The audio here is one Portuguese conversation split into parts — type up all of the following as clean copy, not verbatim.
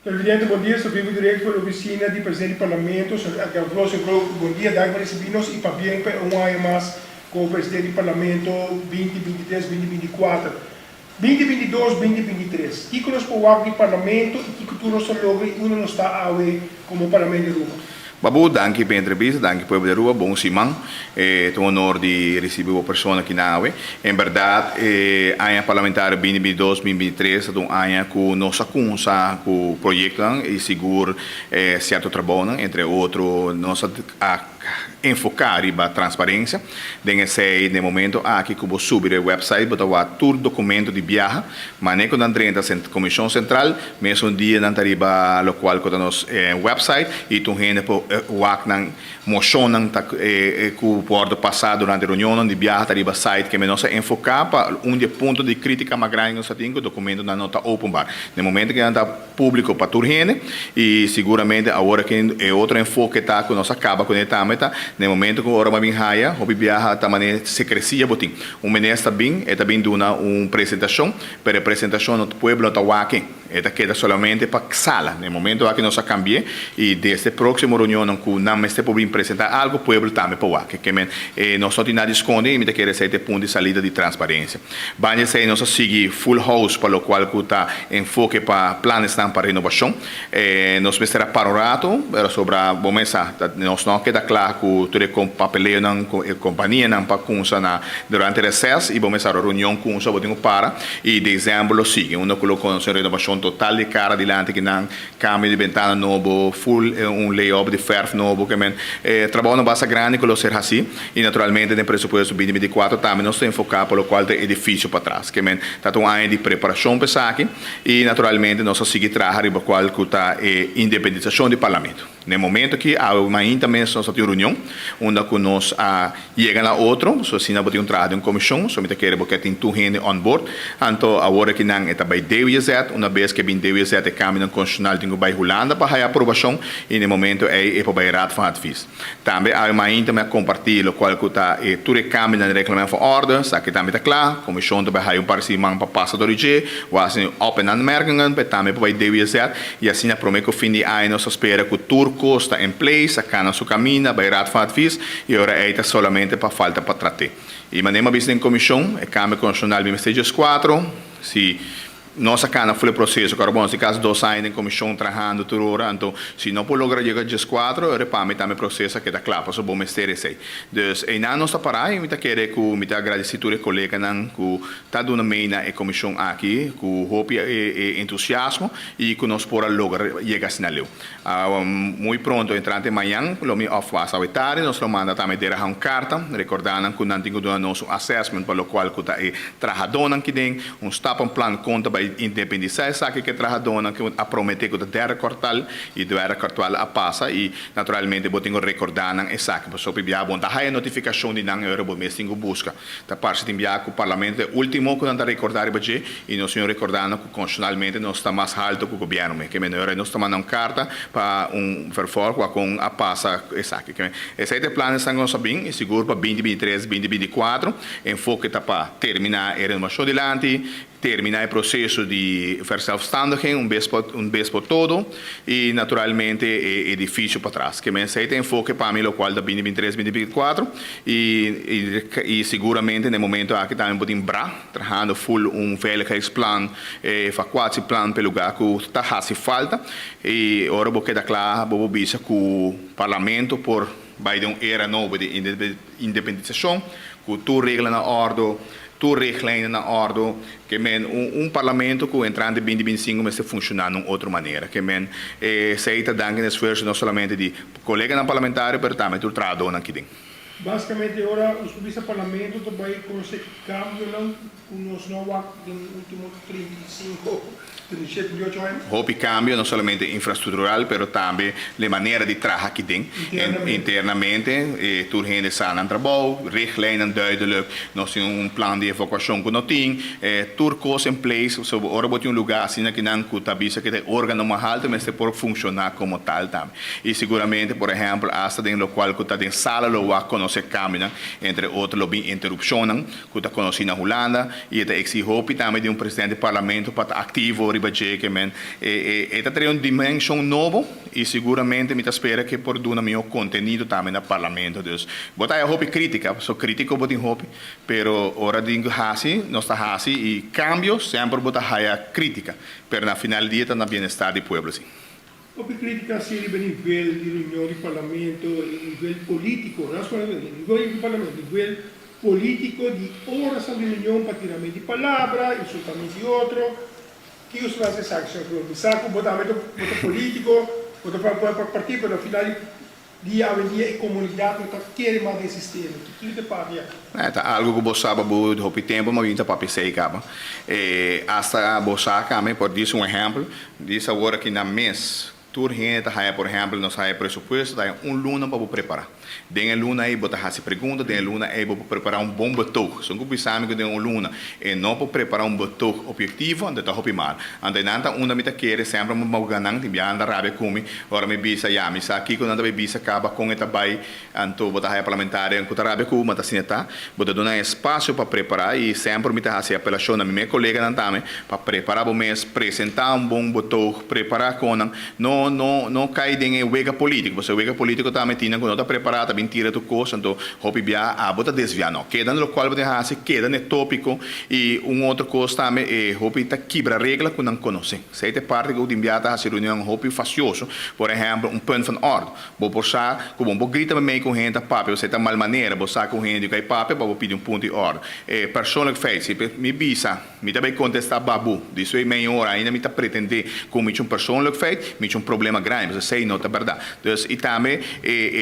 Presidente, bom dia. Sou vivo direto pela oficina de presidente do Parlamento. Bom dia, Dag Recibinos, e para bem um ano mais com o presidente do Parlamento 2023-2024. 2022-2023. O que nós podemos do Parlamento e o que nós logramos e não está a ver como Parlamento de Roma. Babu, danke pela entrevista, danke por de rua, bom Simão. Tenho o honor de receber uma pessoa aqui na AUE. Em verdade, a parlamentar 2022-2023 é um ano que nós acunsa com o projeto e seguro certo trabalho, entre outros, nós enfocar a transparência. Nesse momento, aqui que vou subir o website, botar todo documento de viagem, manejo da Comissão Central, mesmo dia na tariba local que nos website e tu rende por o acnan motion que pode passar durante a reunião de viagem tariba site que nós enfocar para ponto de crítica mais grande nós temos o documento na nota open bar. No momento que anda público para tu rende e seguramente agora que é outro enfoque tá que nós acaba com ele no momento que o hora mais raia, o viaja também se crescia botim. O ministro também também dona uma apresentação, para a apresentação no pueblo tá aqui. Esta queda solamente para sala. No momento que nós cambiamos e desde a próxima reunião que não este podemos apresentar algo, o pueblo também para aqui. Que nós não temos nada esconde e me quer esse ponto de saída de transparência. Vamos ser nós seguir full house para o qual que está enfoque para planos para renovação. Nós vamos ter panorama, sobre a bomesa, nós não queda claro que tudo com papeleo na companhia não para consa durante o recesso e vamos ter a reunião com o sabotino para e dezembro lo sigue. Uno colocou a renovação total de cara adiante que não cambio de ventana novo, full layout de ferro novo que trabalho na base grande que lo ser assim e naturalmente no presupuesto 2024 também nós estamos enfocados pelo qual tem edifício para trás que está um ano de preparação para aqui e naturalmente nós seguimos trabalhando para qual que está independização do parlamento. No momento que amanhã também nós temos reunião onde nós chegamos a outro, so assim nós temos trabalho em comissão, somente quero porque tem tu gente on board, então agora que não está by DWZ, uma vez que bem DWZ é caminho constitucional tem by Holanda para a aprovação e no momento é para o raad van advies. Também amanhã também compartilhar o qual que está tudo caminho no regulamento van orde, sabe também está claro, comissão também vai participar para passar do RG, was open aanmerkingen, também para DWZ e assim prometo que o fim de ano nós espera que o está em place, acá na sua caminho, vai raad van advies e agora é solamente para falta para tratar. E mandemos a em comissão, é câmbio constitucional de Mestages 4, se nós acá no processo, carbono, se caso 2 anos em comissão trabalhando tudo hora, então se não pode lograr chegar a 4, repame também processo que está claro, para o bom mestre esse. Então, e na nossa parada, eu quero que eu agradecer a todos os colegas que está dando meia a comissão aqui, com hope e entusiasmo e que nós podemos lograr chegar a sinal. Muito pronto, entrante amanhã, lo me off-was a tarde, nós manda também dar uma carta, recordando que não temos nosso assessment para o qual que está trabalhando aqui dentro, stop plan conta para independência, sabe que trabalhador que a prometer que o terceiro quartal e do quartal a passa e naturalmente vou ter que recordar não é sabe, só para enviar bom, a notificação de não euro mês tenho busca, da parte de enviar que o parlamento último que não recordar budget e nós senhor recordando que constitucionalmente nós está mais alto que o governo, que melhor nós estamos mandando carta para verfor com a passa, sabe que esse plano estão sabendo e seguro para 2023, 2024, enfoque está para terminar a renovação de lante terminar o processo de verzelfstandiging, vez por todo, e naturalmente edifício para trás. Que se tem enfoque para mim, o qual da 2023, 2024, e seguramente no momento aqui também podemos trabalhando full veiligheidsplan, evacuatie plan pelo lugar que está fazendo falta, e agora vou quedar claro, vou ver que o parlamento por vai de uma era nova de independização, com tudo regla na ordem, tudo reglamentos na ordem, que parlamento que entrando em 2025 mas funcionar de outra maneira, que se está dando esforço não somente de colegas parlamentares, mas também do trabalhador aqui dentro. Basicamente agora o vice-parlamento também com esse cambio não, nos novos últimos 35 Hope cambio não somente infraestrutural, mas também a maneira de trabalhar aqui dentro, internamente, tudo gente está no trabalho, richtlijnen duidelijk, nós temos plan de evacuação que nós temos, tudo coisas em place, so agora vou ter lugar assim que não custa bisa que tem órgão mais alto, mas se pode funcionar como tal também. E seguramente, por exemplo, hasta em local que está em sala, lo que conhece câmbio entre outros lobby interrupção que está conhecido na Holanda e está exige também de presidente do parlamento para ativo riba que men está tendo uma dimensão nova e seguramente me espera que por duna meu conteúdo também no parlamento dus botar é hope crítica sou crítico botin hope pero ora de hasi nós está hasi e cambio sempre botar haya crítica pero na final dia está na bem-estar do povo sim. Houve crítica sim a nível de reunião do parlamento, a nível político, não só a nível do parlamento, a nível político de horas de reunião para tirar de palavra, insultamento de outro, que os fazem saco, saco, botamento político, botar para partido, mas no final dia a comunidade não quer mais desse sistema. O que te pare? Tá algo que você sabe muito hopi tempo, mas ainda para pensar caba. Hasta você também por dizer exemplo, diz agora que na mês tur gente tá por exemplo, nós há presupuesto, tá luna para preparar. Den luna aí botar essa pergunta, den luna aí para preparar bom betoog. São que sabe que den luna e não para preparar betoog objetivo, ande tá hopi mal. Ande nanta uma mita querer sempre uma ganang de anda rabe kumi, ora me bisa ya, me sa aqui quando anda bisa acaba com eta bai, anto botar a parlamentar com rabe ku, mata sineta, botar dona espaço para preparar e sempre mita essa apelação na minha colega nantame para preparar o mês, apresentar bom betoog, preparar com não cai em wega político, você wega político também tinha quando tá preparado também tira tu coisa, então hopi bia a bota desviar não, queda no qual você hace, queda no tópico e outro coisa também é hopi tá quebra regra que não conhece. Se é parte que o enviar tá a reunião hopi facioso, por exemplo, ponto van ordem, vou posar, como vou gritar meio com gente papo, você tá mal maneira, vou sacar com gente que é papo, vou pedir ponto de ordem. Personal face, me bisa, me também contestar babu, disso é meia hora ainda me tá pretender como personal face, me problema grande, você sei não é verdade. Então, e também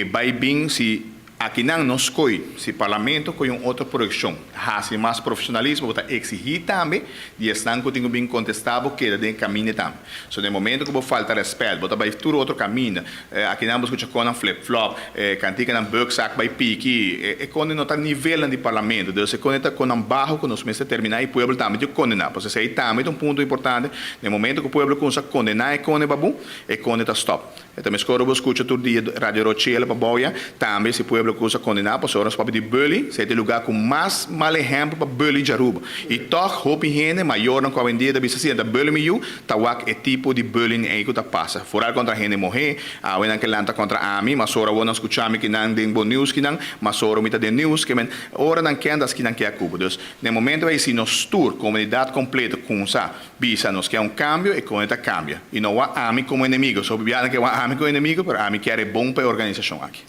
vai bem se aqui não nos coi, se parlamento com outra projeção, há mais profissionalismo, vou exigir também, e estão que tenho bem contestável que é de caminho também. So, no momento que vou falta respeito, vou vai tudo outro caminho, aqui não vou escutar com flip-flop, cantica na bucksack, vai pique, quando não está nível de parlamento, então se quando está com um barro, quando nós começamos a terminar, o povo também de condenar, porque se aí também é ponto importante, no momento que o povo começa a condenar, e quando é babu, e quando está stop. Então, me escuro, vou escutar todo dia, Radio Rochelle, para boia, também se o povo começa a condenar, porque nós podemos de bullying, se é o lugar com mais mal exemplo para bullying de Aruba. E toch, hope gente maior não com a dia da bisa da bullying miu, tawak é tipo de bullying aí que tá passa. Forar contra gente morrer, a wena que lanta contra a mim, mas ora não escuchame que não tem bom news que não, mas ora mita de news que men, ora não quer das que não quer Cuba. Então, no momento aí se nós tour comunidade completa com essa bisa nós quer cambio e com esta cambia. E não há a mim como inimigo, só bibiana que há a mim como inimigo, mas a mim quer é bom para a organização aqui.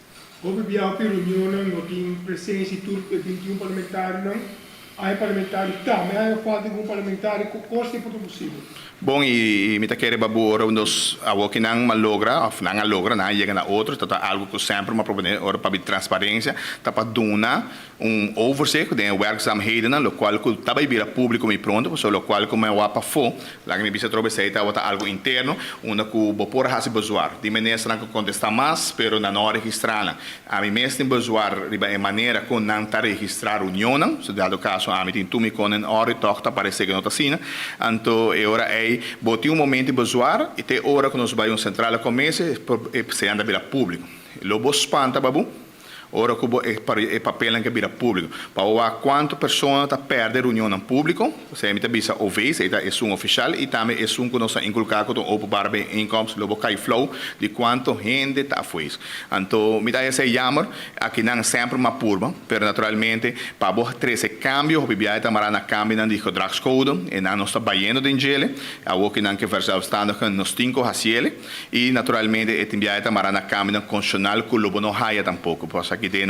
Houve biar para reunião, não tem presença e tudo, 21 parlamentares, não. Há parlamentares também, há falta de um parlamentar que custa por possível. Bom, e me tá querendo babura nos algo que não logra, ou não logra, não chega na outro, tá algo que sempre uma problema, ora para transparência, tá para dona overzicht, de werkzaamheden, lo qual que tá bem público me pronto, so lo qual como é o apa fo, lá que me bisa trobe sei tá algo interno, onde que bopor hasi bezoar. De maneira que contestar mais, pero não registrar. A mim mesmo bezoar riba é maneira com não tá registrar união, so dado caso a mim tem tu me com en hora tosta parece que não tá sina, anto e ora é boti momento bezoar e te ora que nós vai central comece se anda vira público. Lobo espanta babu. Ora é papel que vira público. Para ver quanto pessoa está perdendo reunião em público, se é bisa OVs, é um oficial e também é que nós inculcamos com o barbe incomes, logo cai flow de quanto gente está fez. Então, me dá esse jammer, aqui não sempre uma purba, mas naturalmente para ver esse cambio, o BBI está marando cambio de gedragscode e não está baiando de gele, a o que não que verzelfstandig nos 5 hasiele e naturalmente o BBI está marando cambio constitucional que logo não haia tampouco, que tem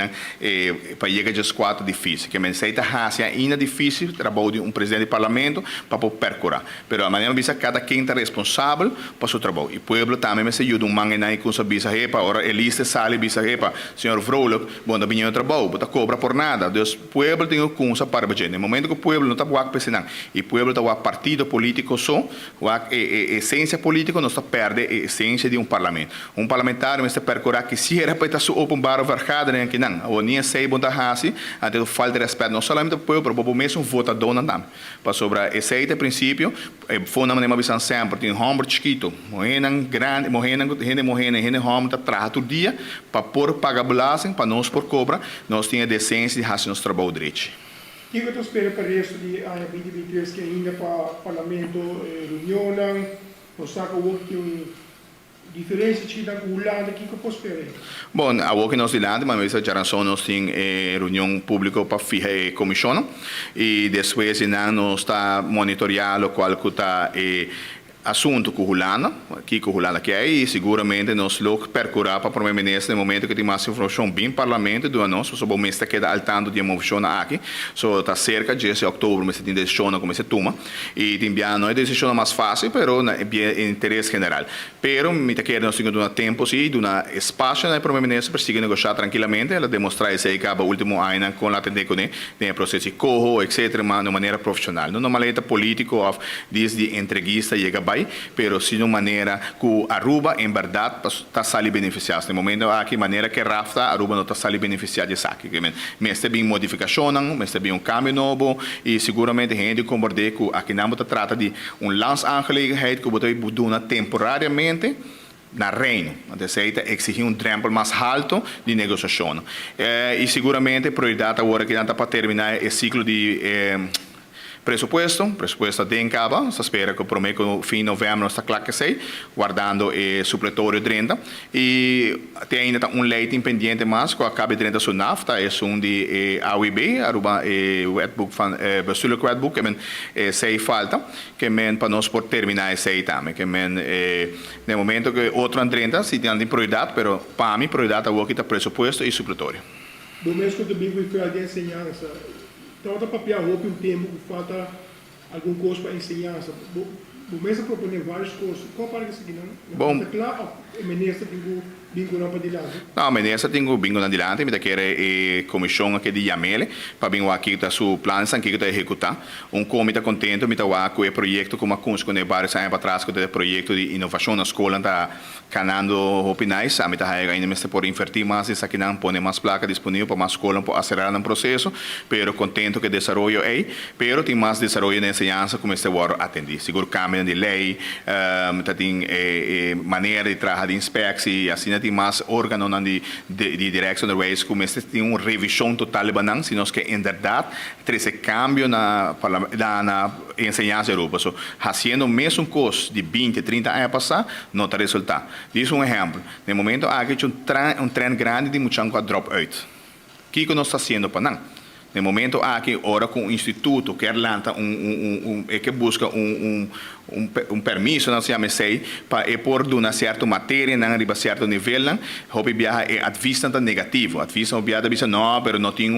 para chegar a 4 difícil, que mensaita hacia ainda difícil trabalho de presidente do parlamento para percurar. Pero a maneira visa cada quem está responsável para seu trabalho. E o povo também me ajuda mangai com sua visa repa, ora eliste sale visa repa, senhor Vrolijk, bom da binho trabalho, bota cobra por nada. Então, o povo tem o kunsa para bater. No momento que o povo não está buak pensenang, e o povo está buak partido político só, buak essência política não está perde a essência de parlamento. Parlamentário me está percurar que se era para estar su open bar vergadering nem aqui não. O nem sei bom da hasi, até falta de respeito não somente ao povo, mas mesmo votador não dá. Para sobre esse aí princípio, foi na maneira visão sempre tem homem chiquito, morrendo grande, morrendo homem tá trabalha todo dia para por pagar bolagem, para nós por cobra, nós tinha decência de fazer nosso trabalho direito. O que você espera para o resto de ano 2023 que ainda para o parlamento reunião, nós saca o que diferença que da Holanda, o que você espera? Bom, a que nós dilante, mas essa geração nós tem reunião pública para fijar a comissão e depois nós está monitoreando qual que está assunto com Holanda, aqui com Holanda que é e seguramente nós logo percorrer para o primeiro-ministro no momento que tem mais informação bem parlamento do nós, sobre o mês que está al tanto de moção aqui, so está cerca de outubro, mas tem decisão como se toma e tem bem não é decisão mais fácil, pero é bem interesse geral. Pero me te quero nós temos um tempo sim, um espaço no primeiro-ministro para seguir negociar tranquilamente, ela demonstrar esse aí que o último ano com a tendência de processo de corro, etc, mas de maneira profissional, não de maneira político ou de entrevista chega bem, pero sim de maneira que Aruba em verdade está sali beneficiado. No momento aqui maneira que Rafta Aruba não está sali beneficiado disso aqui, mas tem bem modificação, mas tem bem cambio e seguramente gente concordei que aqui não se trata de landsangelegenheid que você pode temporariamente na reino, aceita exigir drempel mais alto de negociação. E seguramente a prioridade agora que está para terminar o ciclo de presupuesto de encaba, se espera que prometo fim de novembro está claro que sei, guardando o supletório 30 e tem ainda leite pendiente mais que acaba de 30 nafta, é de AUIB, Aruba wetbook bestuurlijk wetbook, que sei falta, que para nós por terminar esse também, que no momento que outro 30 se tem prioridade, pero para mim prioridade é o que está presupuesto e supletório. Do mesmo que também foi de ensinança. Então, para papel roupa tempo que falta algum curso para ensinança. O mesmo propõe vários cursos. Qual para que seguir? Bom, claro, o ministro tem bingo para dilante. Não, o ministro tem bingo na dilante, mas quer comissão aqui de Yamele para bingo aqui está seu plano, que está executar. Comitê contente, me está com o projeto como a Kunz, com vários anos para trás, com o projeto de inovação na escola está canando opinais, a está ainda por invertir mais, isso aqui não põe mais placa disponível para mais escola para acelerar o processo, pero contento que o desenvolvimento é, pero tem mais desenvolvimento na ensinança como este war atender. Seguro caminho de lei, tem maneira de trabalhar de inspeção e assim tem mais órgão de direção de reis como este tem uma revisão total de banang, sino que em verdade esse cambio na ensinança Europa, so fazendo o mesmo curso de 20, 30 anos passar, não está resultado. Isso é um exemplo. No momento aqui um trem grande de muitos drop-out. O que nós está fazendo para não? No momento aqui, ora com o instituto que lança que busca permisso, não se chama assim, para por uma certa matéria, não arriba a certo nível, não, hobby viaja é advista negativo, advista viaja bisa não, pero não tem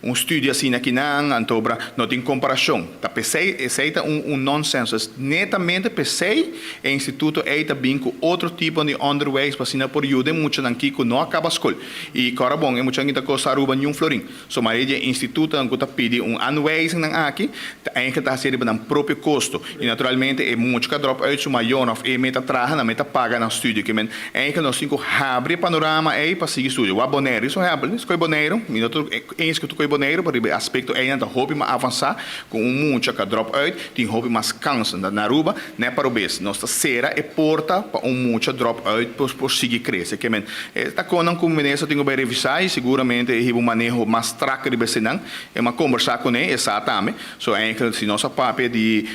estudo assim aqui não, antobra não tem comparação. Tá pensei, aceita nonsense, netamente pensei, o instituto é também com outro tipo de underways para sina por ajuda muito aqui que não acaba a escola. E cara bom, é muito ainda coisa Aruba nenhum florim. So mas o instituto não está pedindo underways não aqui, ainda está recebendo um próprio custo. Naturalmente, é muito que drop out maior, e meta traga, meta paga no estúdio, que é que nós temos abre panorama aí para seguir estúdio. O aboneiro, isso é exemplo, isso é boneiro, minuto é isso que tu é boneiro, para o aspecto é ainda hobby mais avançar, com muito que drop out, tem hobby mais cansa na Aruba, né para o bes. Nossa cera é porta para muito drop out por seguir crescer, que está com um ministro tem que revisar e seguramente é um manejo mais tracker de besenang, é uma conversar com ele, exatamente, so é que se nossa papel de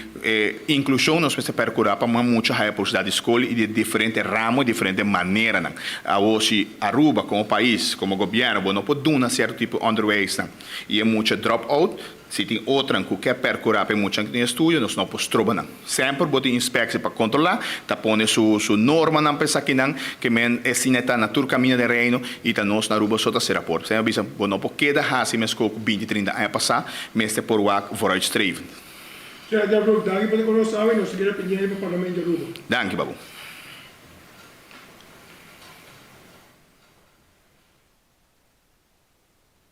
inclusão nós precisamos procurar para muita higher possibilidade de escola e de diferentes ramos, diferentes maneiras. Hoje, Aruba, como país, como governo, não pode dar um certo tipo de underways. E é muito drop-out. Se tem outra que quer percorrer para muito que tem estudo, nós não podemos trocar. Sempre pode inspeção para controlar, tá pondo sua norma na pessoa que não, que é assim está na tur caminho de reino e tá nós na Aruba só tá ser rapport. Sempre bisa, não pode quedar assim, mas com 20, 30 anos passar, mas é por o vooruitstreven. Dank je voor de komst. Nós seguimos pendendo para o Parlamento de Aruba. Dank je, Babu.